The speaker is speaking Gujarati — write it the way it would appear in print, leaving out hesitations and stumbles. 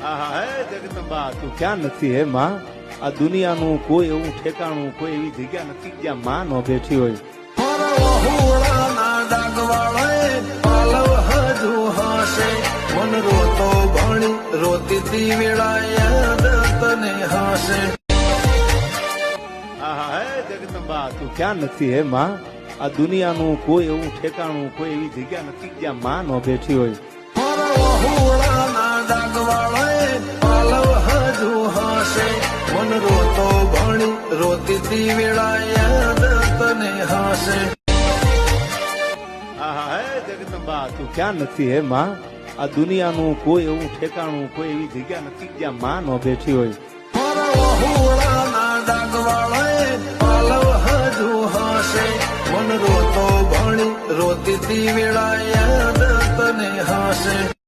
આહા હે જગદંબા તું ક્યાં નથી હે માં? આ દુનિયાનું કોઈ એવું ઠેકાણું, કોઈ એવી જગ્યા નથી જ્યાં માં ન બેઠી હોય. મન રોતો ભણી રોતી વેળાએ તને હાસે. આહા હે જગદંબા તું ક્યાં નથી હે માં? આ દુનિયાનું કોઈ એવું ઠેકાણું, કોઈ એવી જગ્યા નથી જ્યાં માં ન બેઠી હોય. મન રોતો ભણી રોતી વેળાએ તને હાસે. આહા હે જગદંબા તું ક્યાં નથી હે માં? આ દુનિયાનું કોઈ એવું ઠેકાણું, કોઈ એવી જગ્યા નથી જ્યાં માં ન બેઠી હોય. મન રોતો ભણી રોતી વેળાએ તને હાસે.